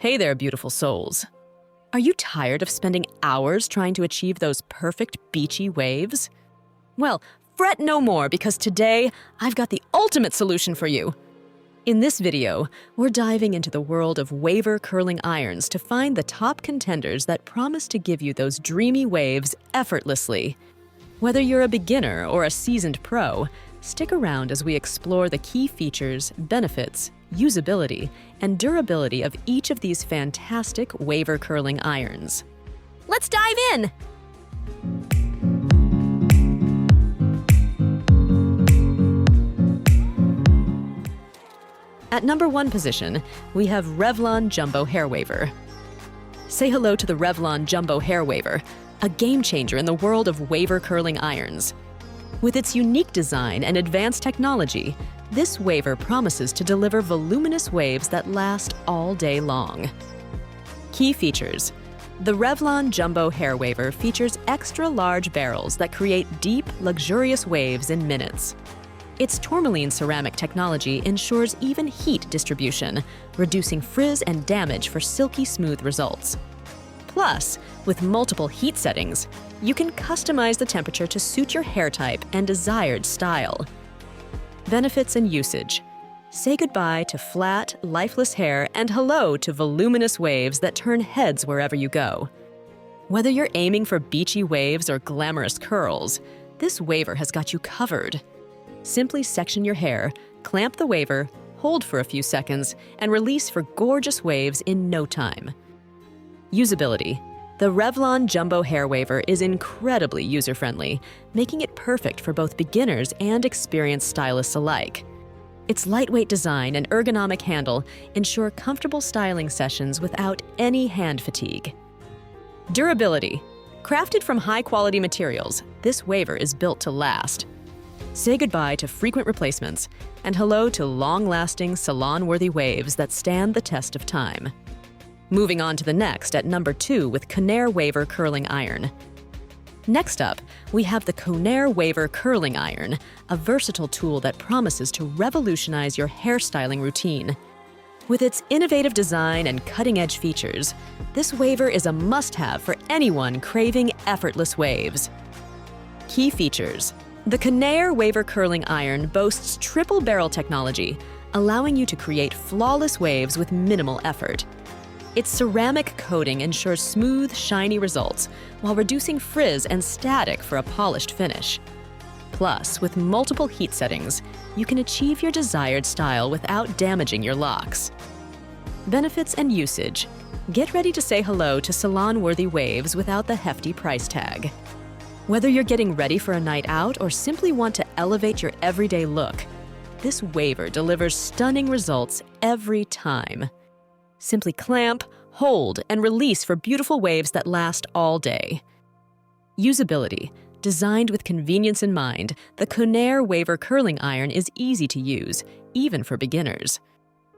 Hey there, beautiful souls. Are you tired of spending hours trying to achieve those perfect beachy waves? Well, fret no more because today I've got the ultimate solution for you. In this video, we're diving into the world of waver curling irons to find the top contenders that promise to give you those dreamy waves effortlessly. Whether you're a beginner or a seasoned pro, stick around as we explore the key features, benefits, usability, and durability of each of these fantastic waver curling irons. Let's dive in! At number 1 position, we have Revlon Jumbo Hair Waver. Say hello to the Revlon Jumbo Hair Waver, a game changer in the world of waver curling irons. With its unique design and advanced technology, this waver promises to deliver voluminous waves that last all day long. Key features. The Revlon Jumbo Hair Waver features extra-large barrels that create deep, luxurious waves in minutes. Its tourmaline ceramic technology ensures even heat distribution, reducing frizz and damage for silky smooth results. Plus, with multiple heat settings, you can customize the temperature to suit your hair type and desired style. Benefits and usage. Say goodbye to flat, lifeless hair and hello to voluminous waves that turn heads wherever you go. Whether you're aiming for beachy waves or glamorous curls, this waver has got you covered. Simply section your hair, clamp the waver, hold for a few seconds, and release for gorgeous waves in no time. Usability. The Revlon Jumbo Hair Waver is incredibly user-friendly, making it perfect for both beginners and experienced stylists alike. Its lightweight design and ergonomic handle ensure comfortable styling sessions without any hand fatigue. Durability. Crafted from high-quality materials, this waver is built to last. Say goodbye to frequent replacements and hello to long-lasting, salon-worthy waves that stand the test of time. Moving on to the next at number 2 with Conair Waver Curling Iron. Next up, we have the Conair Waver Curling Iron, a versatile tool that promises to revolutionize your hairstyling routine. With its innovative design and cutting-edge features, this waver is a must-have for anyone craving effortless waves. Key features. The Conair Waver Curling Iron boasts triple barrel technology, allowing you to create flawless waves with minimal effort. Its ceramic coating ensures smooth, shiny results while reducing frizz and static for a polished finish. Plus, with multiple heat settings, you can achieve your desired style without damaging your locks. Benefits and usage. Get ready to say hello to salon-worthy waves without the hefty price tag. Whether you're getting ready for a night out or simply want to elevate your everyday look, this waver delivers stunning results every time. Simply clamp, hold, and release for beautiful waves that last all day. Usability. Designed with convenience in mind, the Conair Waver Curling Iron is easy to use, even for beginners.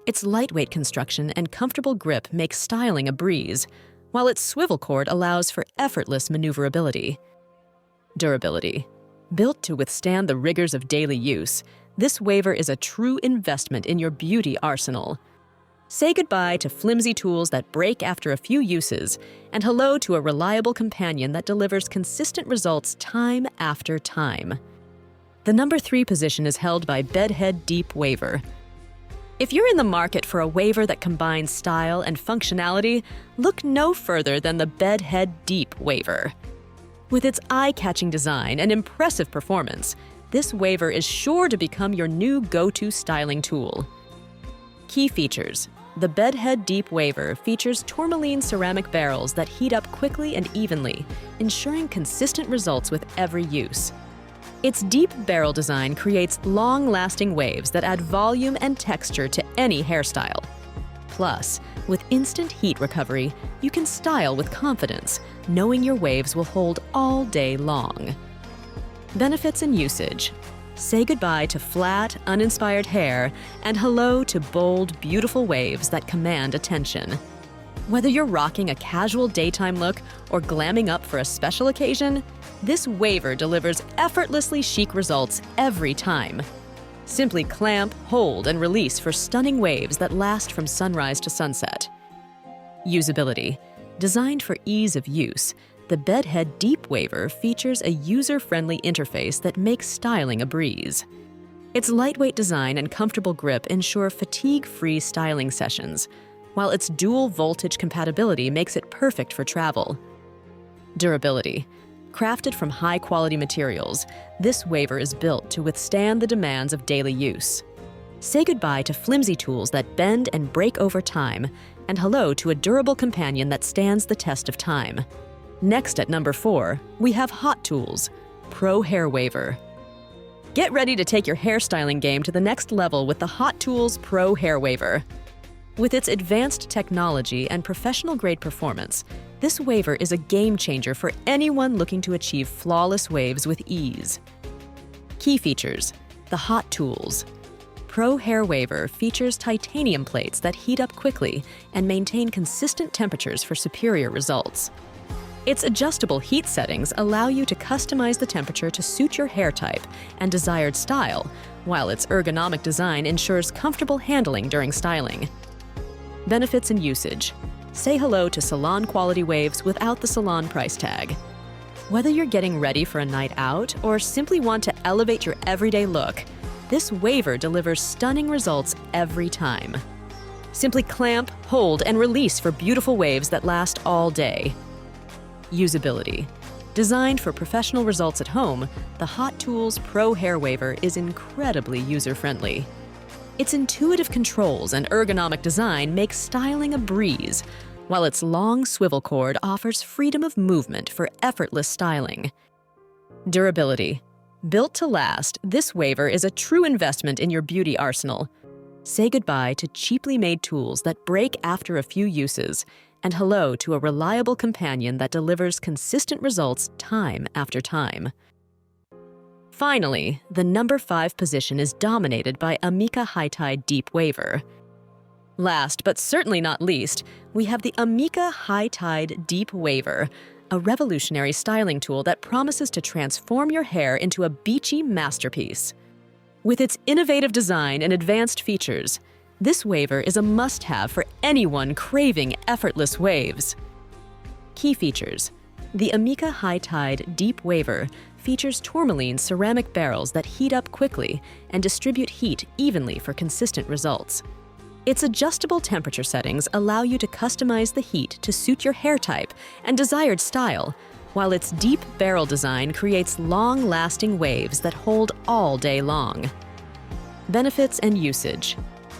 Its lightweight construction and comfortable grip make styling a breeze, while its swivel cord allows for effortless maneuverability. Durability. Built to withstand the rigors of daily use, this waver is a true investment in your beauty arsenal. Say goodbye to flimsy tools that break after a few uses, and hello to a reliable companion that delivers consistent results time after time. The number 3 position is held by Blackhead Deep Waver. If you're in the market for a waver that combines style and functionality, look no further than the Blackhead Deep Waver. With its eye-catching design and impressive performance, this waver is sure to become your new go-to styling tool. Key features. The Blackhead Deep Waver features tourmaline ceramic barrels that heat up quickly and evenly, ensuring consistent results with every use. Its deep barrel design creates long-lasting waves that add volume and texture to any hairstyle. Plus, with instant heat recovery, you can style with confidence, knowing your waves will hold all day long. Benefits and usage. Say goodbye to flat, uninspired hair and hello to bold, beautiful waves that command attention. Whether you're rocking a casual daytime look or glamming up for a special occasion, this waver delivers effortlessly chic results every time. Simply clamp, hold, and release for stunning waves that last from sunrise to sunset. Usability. Designed for ease of use, the Bedhead Deep Waver features a user-friendly interface that makes styling a breeze. Its lightweight design and comfortable grip ensure fatigue-free styling sessions, while its dual voltage compatibility makes it perfect for travel. Durability. Crafted from high-quality materials, this waver is built to withstand the demands of daily use. Say goodbye to flimsy tools that bend and break over time, and hello to a durable companion that stands the test of time. Next at number 4, we have Hot Tools Pro Hair Waver. Get ready to take your hairstyling game to the next level with the Hot Tools Pro Hair Waver. With its advanced technology and professional-grade performance, this waver is a game-changer for anyone looking to achieve flawless waves with ease. Key features: the Hot Tools Pro Hair Waver features titanium plates that heat up quickly and maintain consistent temperatures for superior results. Its adjustable heat settings allow you to customize the temperature to suit your hair type and desired style, while its ergonomic design ensures comfortable handling during styling. Benefits and usage. Say hello to salon-quality waves without the salon price tag. Whether you're getting ready for a night out or simply want to elevate your everyday look, this waver delivers stunning results every time. Simply clamp, hold, and release for beautiful waves that last all day. Usability. Designed for professional results at home, the Hot Tools Pro Hair Waver is incredibly user-friendly. Its intuitive controls and ergonomic design make styling a breeze, while its long swivel cord offers freedom of movement for effortless styling. Durability. Built to last, this waver is a true investment in your beauty arsenal. Say goodbye to cheaply made tools that break after a few uses, and hello to a reliable companion that delivers consistent results time after time. Finally, the number 5 position is dominated by Amika High Tide Deep Waver. Last, but certainly not least, we have the Amika High Tide Deep Waver, a revolutionary styling tool that promises to transform your hair into a beachy masterpiece. With its innovative design and advanced features, this waver is a must-have for anyone craving effortless waves. Key features. The Amika High Tide Deep Waver features tourmaline ceramic barrels that heat up quickly and distribute heat evenly for consistent results. Its adjustable temperature settings allow you to customize the heat to suit your hair type and desired style, while its deep barrel design creates long-lasting waves that hold all day long. Benefits and usage.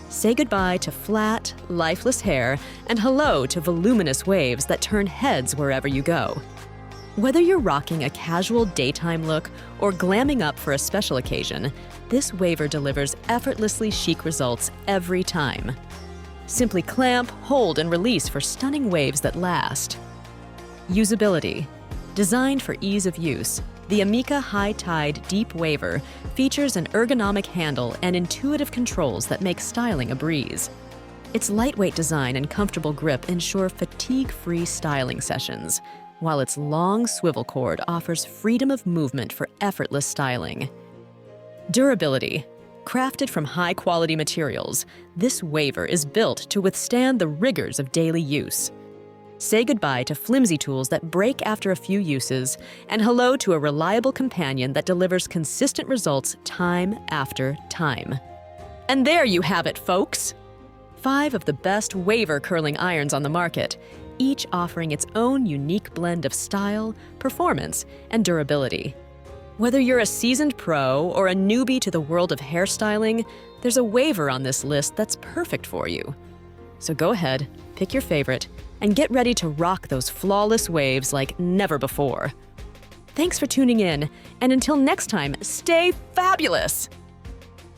Say goodbye to flat, lifeless hair and hello to voluminous waves that turn heads wherever you go. Whether you're rocking a casual daytime look or glamming up for a special occasion, this waver delivers effortlessly chic results every time. Simply clamp, hold, and release for stunning waves that last. Usability. Designed for ease of use, the Amika High Tide Deep Waver features an ergonomic handle and intuitive controls that make styling a breeze. Its lightweight design and comfortable grip ensure fatigue-free styling sessions, while its long swivel cord offers freedom of movement for effortless styling. Durability. Crafted from high-quality materials, this waver is built to withstand the rigors of daily use. Say goodbye to flimsy tools that break after a few uses, and hello to a reliable companion that delivers consistent results time after time. And there you have it, folks! 5 of the best waver curling irons on the market, each offering its own unique blend of style, performance, and durability. Whether you're a seasoned pro or a newbie to the world of hairstyling, there's a waver on this list that's perfect for you. So go ahead, pick your favorite, and get ready to rock those flawless waves like never before. Thanks for tuning in, and until next time, stay fabulous!